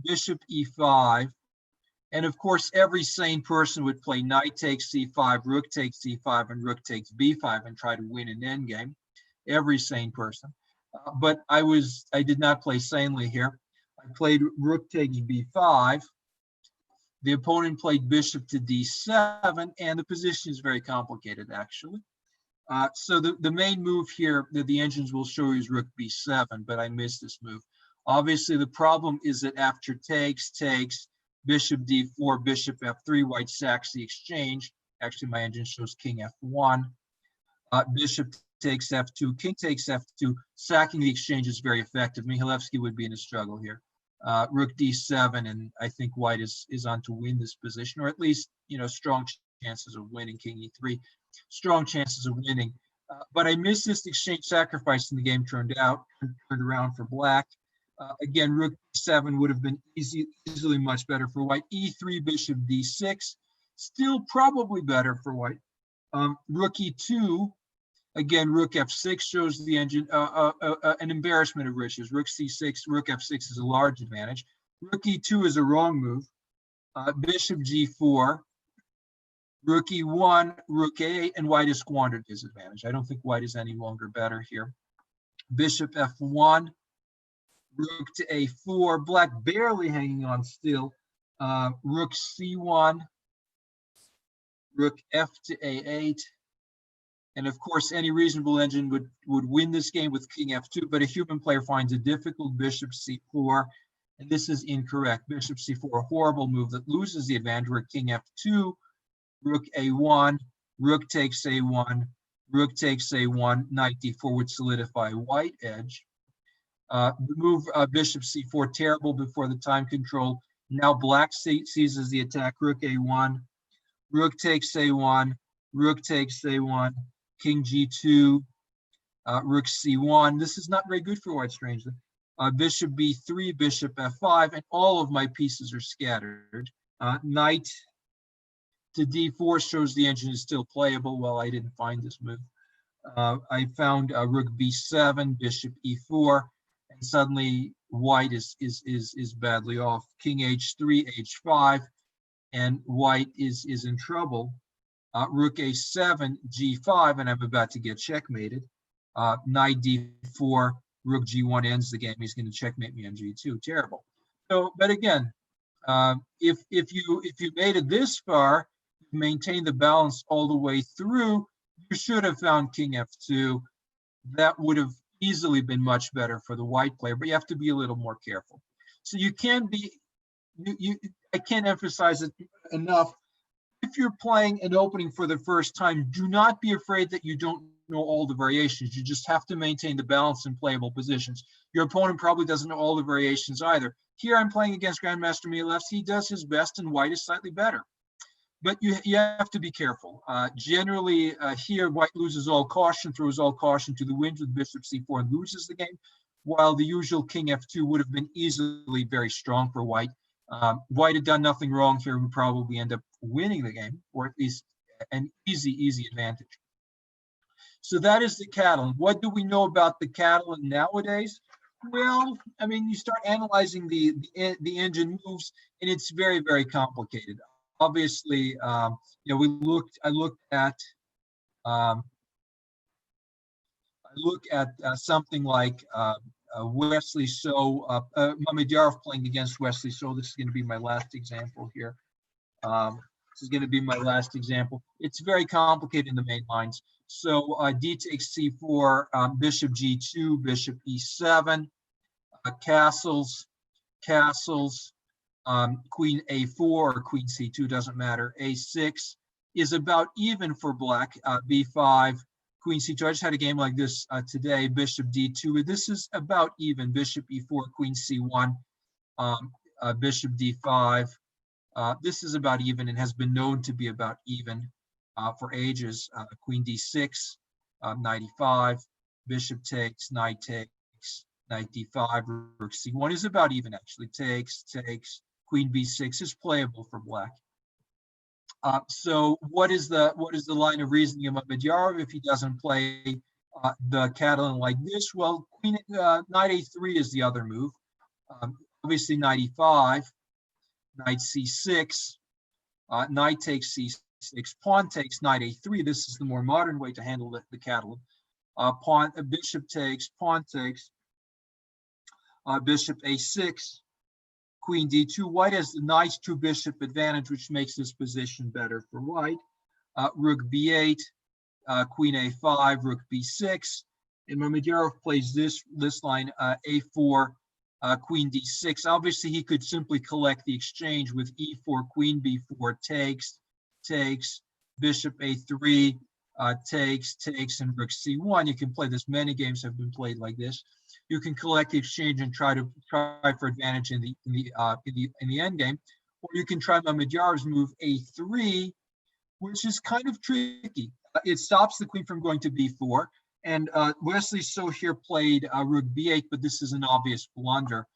bishop e5, and of course every sane person would play knight takes c5, rook takes c5, and rook takes b5 and try to win an endgame. Every sane person. But I did not play sanely here. I played rook takes b5. The opponent played bishop to d7, and the position is very complicated, actually. So the main move here that the engines will show you is rook b7, but I missed this move. Obviously, the problem is that after takes, bishop d4, bishop f3, white sacks the exchange. Actually, my engine shows king f1. Bishop takes f2, king takes f2. Sacking the exchange is very effective. Michalewski would be in a struggle here. Rook d7, and I think white is on to win this position, or at least, strong chances of winning. King e3, strong chances of winning. But I missed this exchange sacrifice, and the game turned around for black. Again, rook d7 would have been easily much better for white. e3, bishop d6, still probably better for white. Rook e2, again, rook f6 shows the engine an embarrassment of riches. Rook c6, rook f6 is a large advantage. Rook e2 is a wrong move. Bishop g4, rook e1, rook a8, and white has squandered his advantage. I don't think white is any longer better here. Bishop f1, rook to a4, black barely hanging on still. Rook c1, rook f to a8. And of course, any reasonable engine would win this game with king f2, but a human player finds it difficult. Bishop c4, and this is incorrect. Bishop c4, a horrible move that loses the advantage. Where king f2, rook a1, rook takes a1, rook takes a1, knight d4 would solidify white edge. The move bishop c4, terrible before the time control. Now black seizes the attack. Rook a1, rook takes a1, rook takes a1, king g2, rook c1. This is not very good for white, strangely. Bishop b3, bishop f5, and all of my pieces are scattered. Knight to d4 shows the engine is still playable. Well, I didn't find this move. I found rook b7, bishop e4, and suddenly white is badly off. King h3, h5, and white is in trouble. Rook a7, g5, and I'm about to get checkmated. Knight d4, rook g1 ends the game. He's going to checkmate me on g2. Terrible. So, but again, if you made it this far, maintain the balance all the way through, you should have found king f2. That would have easily been much better for the white player, but you have to be a little more careful. So you can be, I can't emphasize it enough. If you're playing an opening for the first time, do not be afraid that you don't know all the variations. You just have to maintain the balance in playable positions. Your opponent probably doesn't know all the variations either. Here I'm playing against Grandmaster Mulyar. He does his best and white is slightly better. But you have to be careful. Generally, here white loses all caution, throws all caution to the wind with bishop c4 and loses the game, while the usual king f2 would have been easily very strong for white. White had done nothing wrong here, would probably end up winning the game, or at least an easy advantage. So that is the Catalan. What do we know about the Catalan nowadays? Well, I mean, you start analyzing the engine moves, and it's very complicated. Obviously, you know, I looked at something like Wesley So, Mulyar playing against Wesley So. This is going to be my last example here. This is going to be my last example. It's very complicated in the main lines. So d takes c4, bishop g2, bishop e7, castles, queen a4 or queen c2, doesn't matter. a6 is about even for black. b5, queen c2. I just had a game like this today. Bishop d2. This is about even. Bishop e4, queen c1, bishop d5. This is about even and has been known to be about even for ages. Queen d6, knight e5, bishop takes, knight d5, rook c1 is about even actually. Takes, queen b6 is playable for black. So what is the line of reasoning of Mulyar if he doesn't play the Catalan like this? Well, knight a3 is the other move. Obviously knight e5, knight c6, knight takes c6, pawn takes knight a3. This is the more modern way to handle the Catalan. Bishop takes, pawn takes, bishop a6, queen d2. White has the nice two bishop advantage, which makes this position better for white. Rook b8, queen a5, rook b6. And Mulyar plays this line, a4, queen d6. Obviously, he could simply collect the exchange with e4, queen b4, takes, bishop a3, takes, and rook c1. You can play this. Many games have been played like this. You can collect the exchange and try for advantage in the end game, or you can try Mulyar's move a3, which is kind of tricky. It stops the queen from going to b4. And Wesley So here played rook b8, but this is an obvious blunder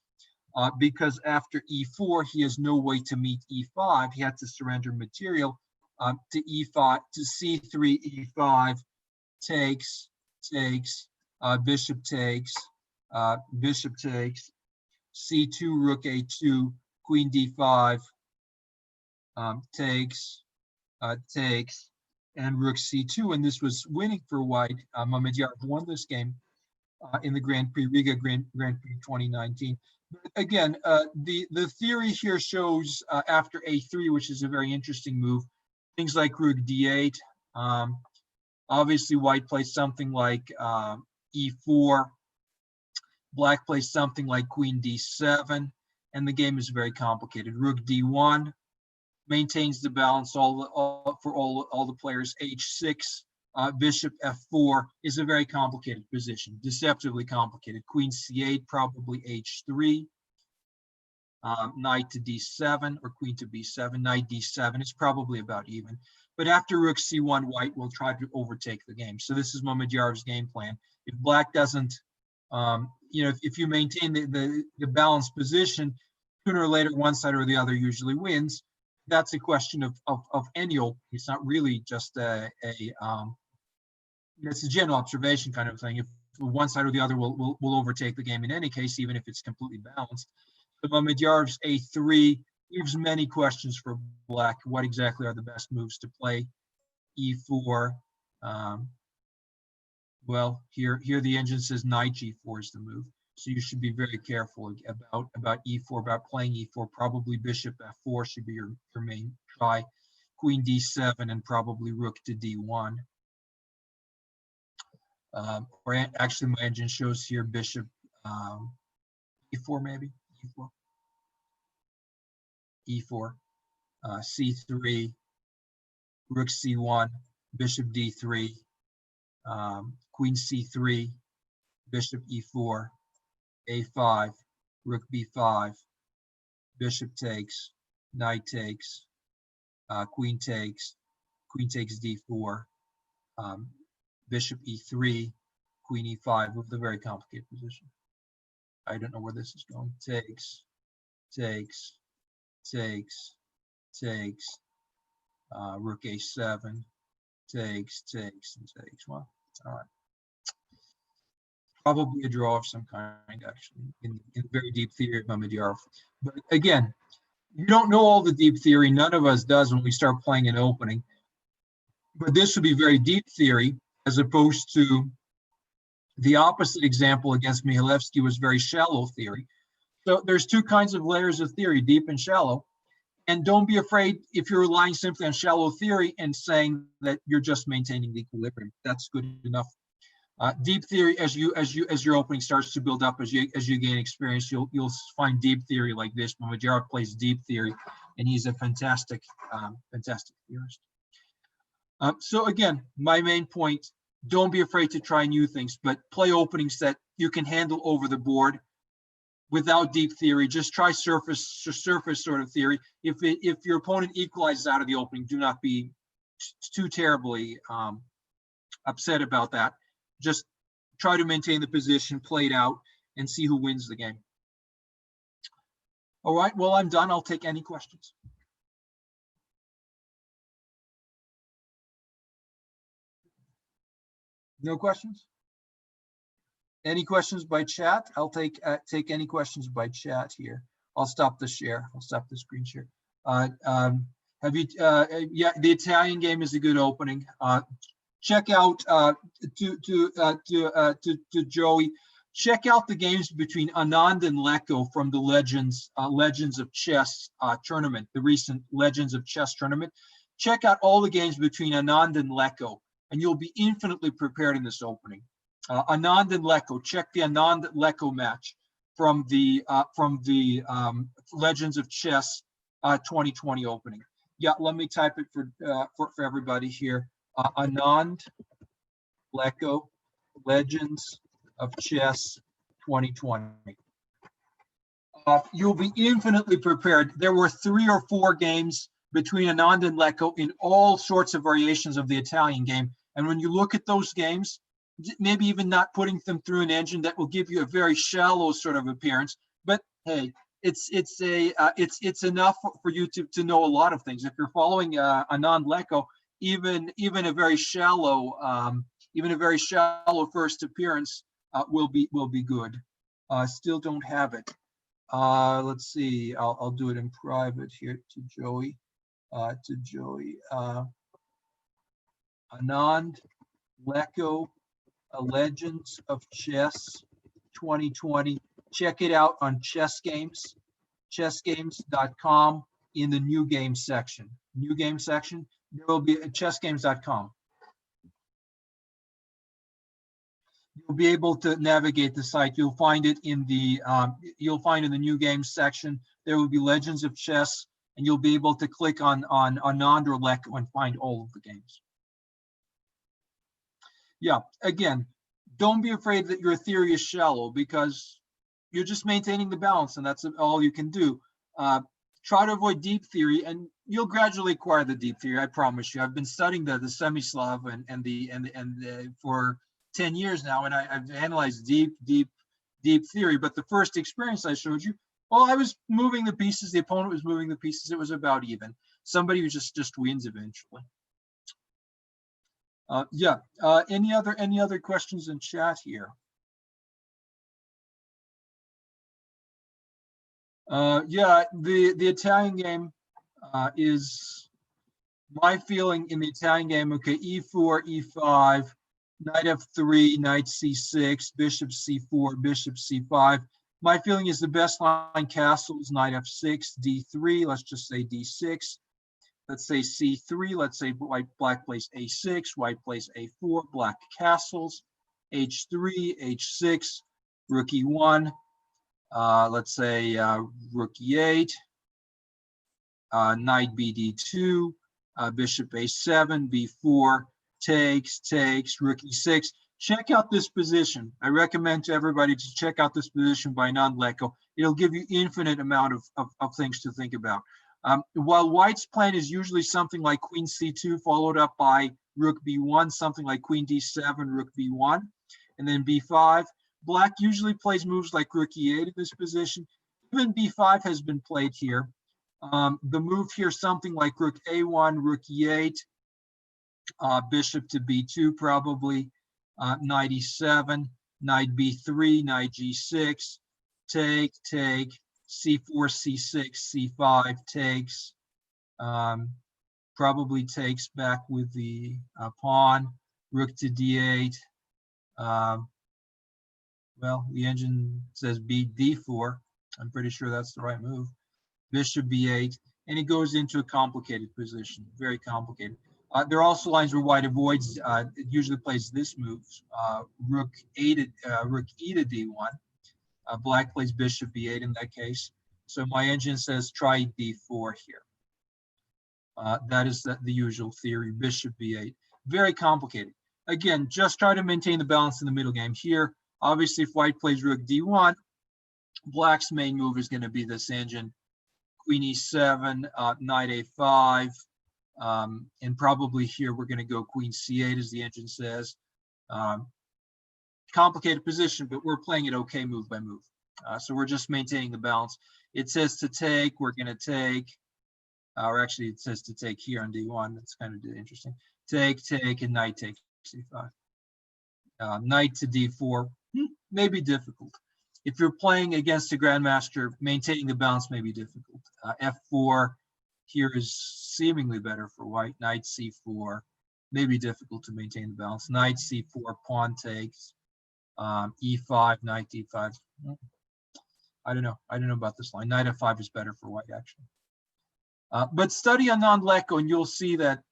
because after e4, he has no way to meet e5. He had to surrender material to e5, to c3, e5, takes, bishop takes, c2, rook a2, queen d5, takes, and rook c2, and this was winning for white. Mulyar won this game in the Grand Prix, Riga Grand Prix 2019. But again, the theory here shows after a3, which is a very interesting move, things like rook d8. Obviously, white plays something like e4. Black plays something like queen d7, and the game is very complicated. Rook d1 maintains the balance for all the players. H6, bishop f4 is a very complicated position, deceptively complicated. Queen c8, probably h3, knight to d7 or queen to b7, knight d7 is probably about even. But after rook c1, white will try to overtake the game. So this is Mulyar's game plan. If black doesn't, if you maintain the balanced position, sooner or later one side or the other usually wins. That's a question of any opening. It's not really just it's a general observation kind of thing. If one side or the other will overtake the game in any case, even if it's completely balanced. So Mulyar's a3 leaves many questions for black. What exactly are the best moves to play? E4. Well, here the engine says knight G4 is the move. So you should be very careful about E4, about playing E4. Probably bishop F4 should be your main try. Queen D7 and probably rook to D1. Or actually, my engine shows here bishop E4 maybe, E4, C3, rook C1, bishop D3, queen C3, bishop E4, A5, rook B5, bishop takes, knight takes, queen takes D4, bishop E3, queen E5 with a very complicated position. I don't know where this is going. Takes, rook A7, takes, and takes. Well, all right. Probably a draw of some kind, actually, in very deep theory of Mulyar. But again, you don't know all the deep theory. None of us does when we start playing an opening. But this would be very deep theory, as opposed to the opposite example against Mihajlovsky was very shallow theory. So there's two kinds of layers of theory, deep and shallow. And don't be afraid if you're relying simply on shallow theory and saying that you're just maintaining the equilibrium. That's good enough. Deep theory, as your opening starts to build up, as you gain experience, you'll find deep theory like this. Mulyar plays deep theory, and he's a fantastic theorist. So again, my main point: don't be afraid to try new things, but play openings that you can handle over the board without deep theory. Just try surface sort of theory. If your opponent equalizes out of the opening, do not be too terribly upset about that. Just try to maintain the position, play it out, and see who wins the game. All right, well, I'm done. I'll take any questions. No questions? Any questions by chat? I'll take any questions by chat here. I'll stop the share. I'll stop the screen share. Have you? Yeah, the Italian game is a good opening. Check out to Joey. Check out the games between Anand and Leko from the Legends of Chess tournament, the recent Legends of Chess tournament. Check out all the games between Anand and Leko, and you'll be infinitely prepared in this opening. Anand and Leko. Check the Anand Leko match from the Legends of Chess 2020 opening. Yeah, let me type it for everybody here. Anand Leko, Legends of Chess 2020. You'll be infinitely prepared. There were 3 or 4 games between Anand and Leko in all sorts of variations of the Italian game. And when you look at those games, maybe even not putting them through an engine, that will give you a very shallow sort of appearance. But hey, it's enough for you to know a lot of things. If you're following Anand Leko, even a very shallow first appearance will be good. Still don't have it. Let's see. I'll do it in private here to Joey. Anand Leko, Legends of Chess 2020. Check it out on Chess Games, chessgames.com, in the new game section. New game section. There will be at chessgames.com. You'll be able to navigate the site. You'll find it in the new games section. There will be Legends of Chess, and you'll be able to click on Anand or Leko and find all of the games. Yeah, again, don't be afraid that your theory is shallow, because you're just maintaining the balance, and that's all you can do. Try to avoid deep theory, and you'll gradually acquire the deep theory. I promise you. I've been studying the Semislav and for 10 years now, and I've analyzed deep theory. But the first experience I showed you, well, I was moving the pieces. The opponent was moving the pieces. It was about even. Somebody who just wins eventually. Yeah. Any other questions in chat here? Yeah, the Italian game is My feeling in the Italian game, okay, e4, e5, knight f3, knight c6, bishop c4, bishop c5. My feeling is the best line castles, knight f6, d3, let's just say d6. Let's say c3, let's say black plays a6, white plays a4, black castles, h3, h6, rook e1, let's say rook e8, knight bd2, bishop a7, b4, takes, rook e6. Check out this position. I recommend to everybody to check out this position by non-Lecco. It'll give you infinite amount of things to think about. While white's plan is usually something like queen c2 followed up by rook b1, something like queen d7, rook b1, and then b5. Black usually plays moves like rook e8 in this position. Even b5 has been played here. The move here, something like rook a1, rook e8, bishop to b2 probably, knight e7, knight b3, knight g6, take, c4, c6, c5, takes, probably takes back with the pawn, rook to d8. Well, the engine says d4. I'm pretty sure that's the right move. Bishop b8, and it goes into a complicated position, very complicated. There are also lines where white avoids, it usually plays this move, rook e to d1. Black plays bishop b8 in that case. So my engine says try d4 here. That is the usual theory, bishop b8. Very complicated. Again, just try to maintain the balance in the middle game here. Obviously, if white plays rook d1, black's main move is going to be this engine, queen e7, knight a5, and probably here we're going to go queen c8 as the engine says. Complicated position, but we're playing it okay move by move. So we're just maintaining the balance. It says to take, we're going to take, or actually it says to take here on d1. That's kind of interesting. Take, and knight takes c5. Knight to d4, may be difficult. If you're playing against a grandmaster, maintaining the balance may be difficult. F4 here is seemingly better for white. Knight c4 may be difficult to maintain the balance. Knight c4, pawn takes. E5, knight d5. I don't know about this line. Knight f5 is better for white actually. But study on non-Lecco and you'll see that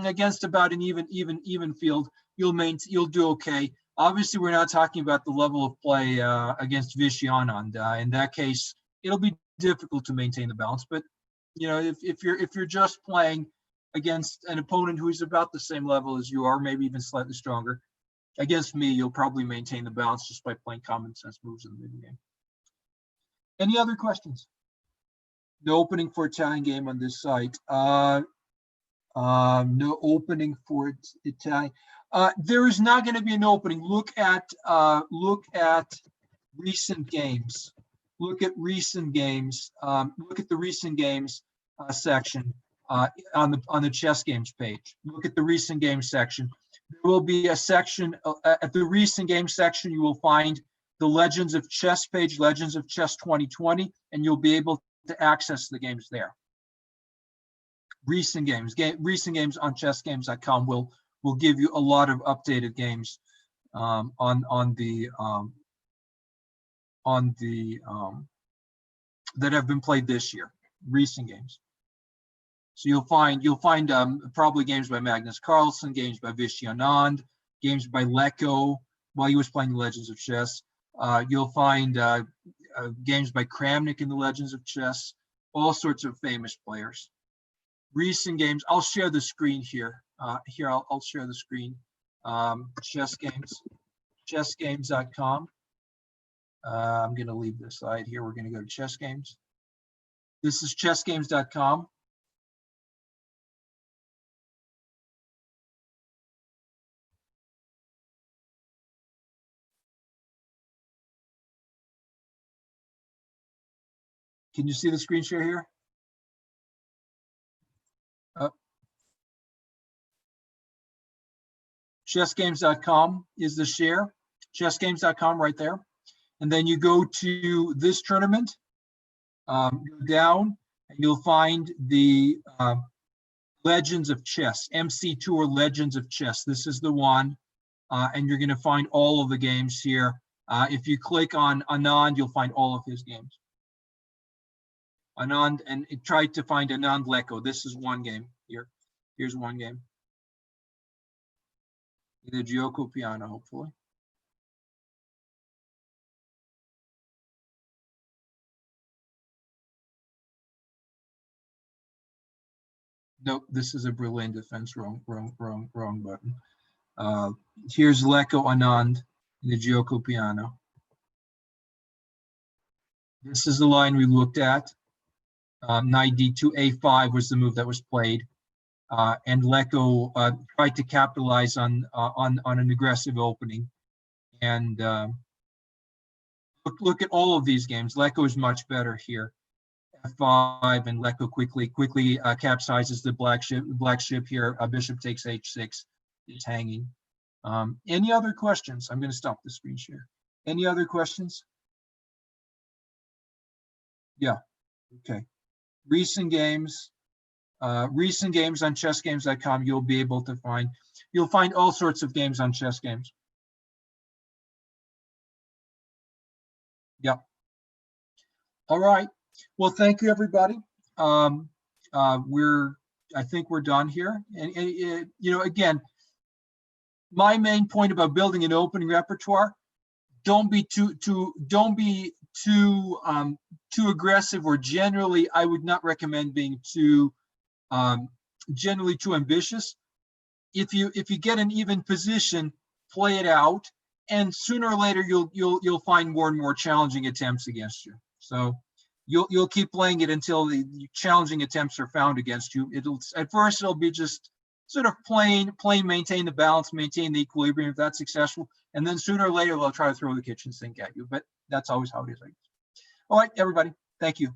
against about an even field, you'll do okay. Obviously, we're not talking about the level of play against Vichy Anand. In that case, it'll be difficult to maintain the balance. But you know, if you're just playing against an opponent who is about the same level as you are, maybe even slightly stronger, against me, you'll probably maintain the balance just by playing common sense moves in the middle game. Any other questions? No opening for Italian game on this site. No opening for Italian. There is not going to be an opening. Look at recent games. Look at recent games. Look at the recent games section on the chess games page. Look at the recent games section. There will be a section at the recent games section. You will find the Legends of Chess page, Legends of Chess 2020, and you'll be able to access the games there. Recent games on chessgames.com will give you a lot of updated games that have been played this year. Recent games. So you'll find probably games by Magnus Carlsen, games by Vichy Anand, games by Lecco while he was playing the Legends of Chess. You'll find games by Kramnik in the Legends of Chess. All sorts of famous players. Recent games. I'll share the screen here. I'll share the screen. Chess games, chessgames.com. I'm going to leave this slide here. We're going to go to chess games. This is chessgames.com. Can you see the screen share here? Chessgames.com is the share. Chessgames.com right there. And then you go to this tournament, go down, and you'll find the Legends of Chess, MC Tour Legends of Chess. This is the one, and you're going to find all of the games here. If you click on Anand, you'll find all of his games. Anand, and try to find Anand Leko. This is one game here. Here's one game. The Gioco Piano, hopefully. Nope, this is a Berlin defense. Wrong button. Here's Leko Anand in the Gioco Piano. This is the line we looked at. Knight d2, a5 was the move that was played, and Leko tried to capitalize on an aggressive opening. And look at all of these games. Leko is much better here. F5, and Leko quickly capsizes the black ship here. Bishop takes h6. It's hanging. Any other questions? I'm going to stop the screen share. Any other questions? Yeah. Okay. Recent games on chessgames.com. You'll be able to find. You'll find all sorts of games on chess games. Yeah. All right. Well, thank you, everybody. I think we're done here. And you know, again, my main point about building an opening repertoire: don't be too aggressive, or generally, I would not recommend being generally too ambitious. If you get an even position, play it out, and sooner or later you'll find more and more challenging attempts against you. So you'll keep playing it until the challenging attempts are found against you. At first it'll be just sort of plain, maintain the balance, maintain the equilibrium if that's successful, and then sooner or later they'll try to throw the kitchen sink at you. But that's always how it is. All right, everybody, thank you.